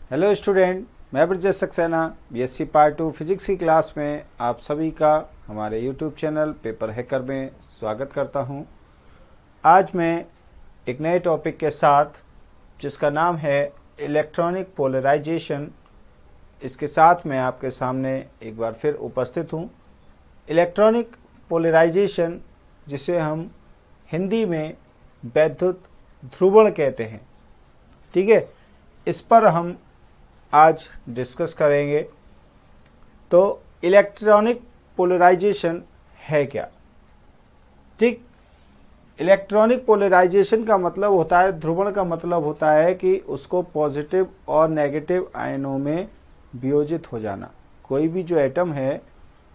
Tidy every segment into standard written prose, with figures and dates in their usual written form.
Hello student, मैं Brajesh Saxena BSc part 2 physics की class में आप सभी का हमारे यूट्यूब चैनल पेपर हैकर में स्वागत करता हूं। आज मैं एक नए टॉपिक के साथ जिसका नाम है इलेक्ट्रॉनिक पोलराइजेशन, इसके साथ मैं आपके सामने एक बार फिर उपस्थित हूं। इलेक्ट्रॉनिक पोलराइजेशन, जिसे हम हिंदी में वैद्युत ध्रुवण कहते हैं, ठीक है, इस पर हम आज डिस्कस करेंगे। तो इलेक्ट्रॉनिक पोलराइजेशन है क्या? ठीक, इलेक्ट्रॉनिक पोलराइजेशन का मतलब होता है, ध्रुवण का मतलब होता है कि उसको पॉजिटिव और नेगेटिव आयनों में वियोजित हो जाना। कोई भी जो एटम है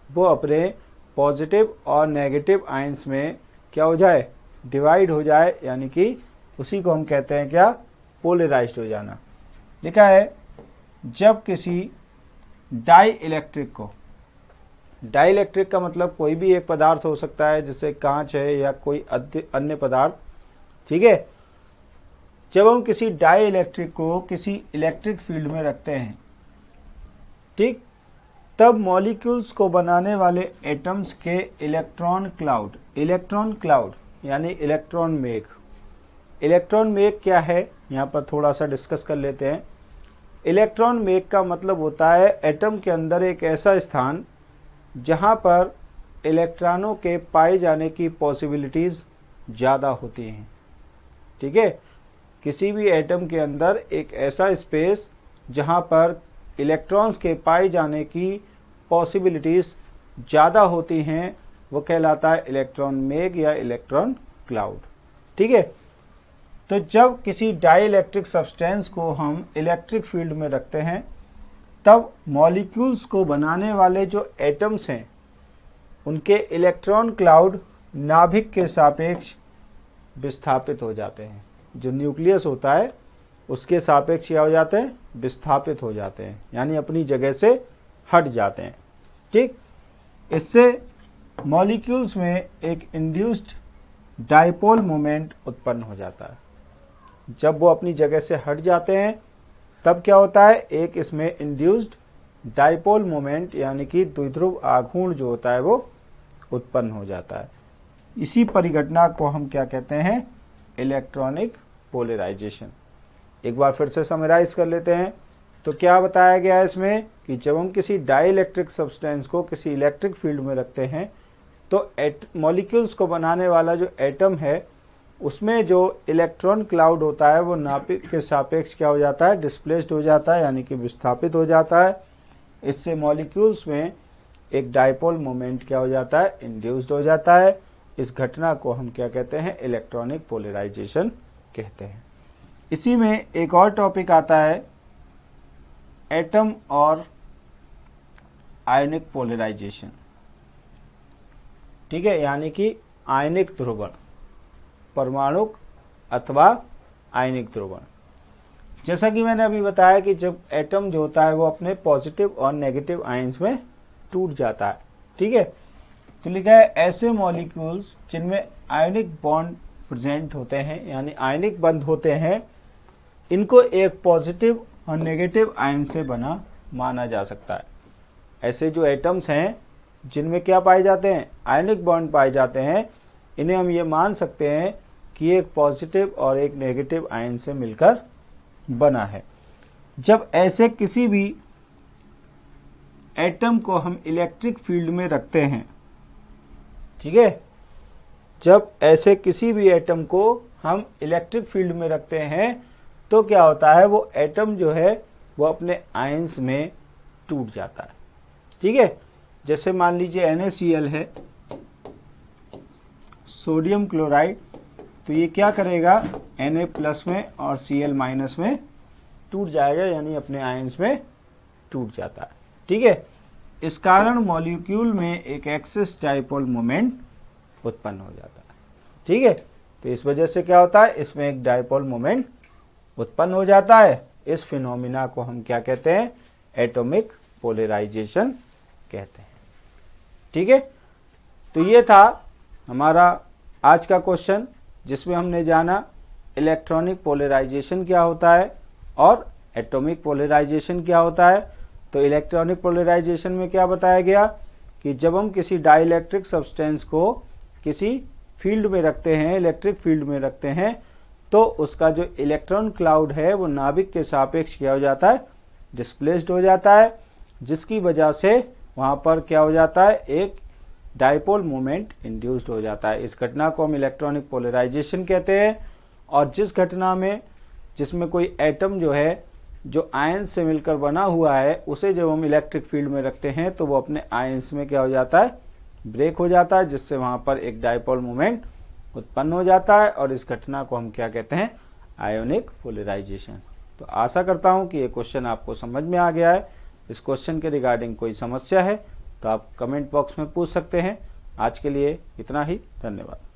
वो अपने पॉजिटिव और नेगेटिव आयंस में क्या हो जाए, डिवाइड हो जाए, यानी कि उसी को हम कहते हैं क्या, पोलराइज्ड हो जाना। लिखा है जब किसी डाई इलेक्ट्रिक को, डाई इलेक्ट्रिक का मतलब कोई भी एक पदार्थ हो सकता है, जैसे कांच है या कोई अन्य पदार्थ, ठीक है। जब हम किसी डाई इलेक्ट्रिक को किसी इलेक्ट्रिक फील्ड में रखते हैं, ठीक, तब मॉलिक्यूल्स को बनाने वाले एटम्स के इलेक्ट्रॉन क्लाउड यानी इलेक्ट्रॉन मेघ। इलेक्ट्रॉन मेघ क्या है, यहाँ पर थोड़ा सा डिस्कस कर लेते हैं। इलेक्ट्रॉन मेघ का मतलब होता है एटम के अंदर एक ऐसा स्थान जहाँ पर इलेक्ट्रॉनों के पाए जाने की पॉसिबिलिटीज़ ज़्यादा होती हैं, ठीक है। किसी भी एटम के अंदर एक ऐसा स्पेस जहाँ पर इलेक्ट्रॉन्स के पाए जाने की पॉसिबिलिटीज़ ज़्यादा होती हैं, वो कहलाता है इलेक्ट्रॉन मेघ या इलेक्ट्रॉन क्लाउड, ठीक है। तो जब किसी डाई इलेक्ट्रिक सब्सटेंस को हम इलेक्ट्रिक फील्ड में रखते हैं, तब मॉलिक्यूल्स को बनाने वाले जो एटम्स हैं उनके इलेक्ट्रॉन क्लाउड नाभिक के सापेक्ष विस्थापित हो जाते हैं। जो न्यूक्लियस होता है उसके सापेक्ष क्या हो जाते हैं, विस्थापित हो जाते हैं, यानी अपनी जगह से हट जाते हैं, ठीक। इससे मॉलिक्यूल्स में एक इंड्यूस्ड डाइपोल मोमेंट उत्पन्न हो जाता है। जब वो अपनी जगह से हट जाते हैं तब क्या होता है, एक इसमें इंड्यूस्ड डाइपोल मोमेंट यानी कि द्विध्रुव आघूर्ण जो होता है वो उत्पन्न हो जाता है। इसी परिघटना को हम क्या कहते हैं, इलेक्ट्रॉनिक पोलराइजेशन। एक बार फिर से समराइज कर लेते हैं। तो क्या बताया गया है इसमें कि जब हम किसी डाई इलेक्ट्रिक सब्सटेंस को किसी इलेक्ट्रिक फील्ड में रखते हैं, तो मॉलिक्यूल्स को बनाने वाला जो एटम है उसमें जो इलेक्ट्रॉन क्लाउड होता है वो नाभिक के सापेक्ष क्या हो जाता है, डिस्प्लेस्ड हो जाता है, यानी कि विस्थापित हो जाता है। इससे मॉलिक्यूल्स में एक डाइपोल मोमेंट क्या हो जाता है, इंड्यूस्ड हो जाता है। इस घटना को हम क्या कहते हैं, इलेक्ट्रॉनिक पोलराइजेशन कहते हैं। इसी में एक और टॉपिक आता है एटम और आयनिक पोलराइजेशन, ठीक है, यानी कि आयनिक ध्रुवण, परमाणुक अथवा आयनिक ध्रुवण। जैसा कि मैंने अभी बताया कि जब एटम जो होता है वो अपने पॉजिटिव और नेगेटिव आयंस में टूट जाता है, ठीक है। तो लिखा है ऐसे मॉलिक्यूल्स जिनमें आयनिक बॉन्ड प्रेजेंट होते हैं, यानी आयनिक बंध होते हैं, इनको एक पॉजिटिव और नेगेटिव आयन से बना माना जा सकता है। ऐसे जो एटम्स हैं जिनमें क्या पाए जाते हैं, आयनिक बॉन्ड पाए जाते हैं, इन्हें हम ये मान सकते हैं कि एक पॉजिटिव और एक नेगेटिव आयन से मिलकर बना है। जब ऐसे किसी भी एटम को हम इलेक्ट्रिक फील्ड में रखते हैं, ठीक है, जब ऐसे किसी भी एटम को हम इलेक्ट्रिक फील्ड में रखते हैं तो क्या होता है, वो एटम जो है वो अपने आयंस में टूट जाता है, ठीक है। जैसे मान लीजिए NaCl है, सोडियम क्लोराइड, तो ये क्या करेगा, Na+ में और Cl- में टूट जाएगा, यानी अपने आयंस में टूट जाता है, ठीक है। इस कारण मॉलिक्यूल में एक एक्सिस डाइपोल मोमेंट उत्पन्न हो जाता है, ठीक है। तो इस वजह से क्या होता है, इसमें एक डाइपोल मोमेंट उत्पन्न हो जाता है। इस फिनोमिना को हम क्या कहते हैं, एटॉमिक पोलराइजेशन कहते हैं, ठीक है। तो ये था हमारा आज का क्वेश्चन, जिसमें हमने जाना इलेक्ट्रॉनिक पोलराइजेशन क्या होता है और एटॉमिक पोलराइजेशन क्या होता है? तो इलेक्ट्रॉनिक पोलराइजेशन में क्या बताया गया कि जब हम किसी डाइलेक्ट्रिक सब्सटेंस को किसी फील्ड में रखते हैं, इलेक्ट्रिक फील्ड में रखते हैं, तो उसका जो इलेक्ट्रॉन क्लाउड है वो नाभिक के सापेक्ष क्या हो जाता है? डिस्प्लेस्ड हो जाता है, जिसकी वजह से वहां पर क्या हो जाता है? एक डाइपोल मोमेंट इंड्यूस्ड हो जाता है। इस घटना को हम इलेक्ट्रॉनिक पोलराइजेशन कहते हैं। और जिस घटना में जिसमें कोई एटम जो है जो आयंस से मिलकर बना हुआ है, उसे जब हम इलेक्ट्रिक फील्ड में रखते हैं तो वो अपने आयंस में क्या हो जाता है? ब्रेक हो जाता है, जिससे वहां पर एक डाइपोल मोमेंट उत्पन्न हो जाता है। और इस घटना को हम क्या कहते हैं? Ionic polarization. तो आशा करता हूं कि ये क्वेश्चन आपको समझ में आ गया है। इस क्वेश्चन के रिगार्डिंग कोई समस्या है तो आप कमेंट बॉक्स में पूछ सकते हैं। आज के लिए इतना ही, धन्यवाद।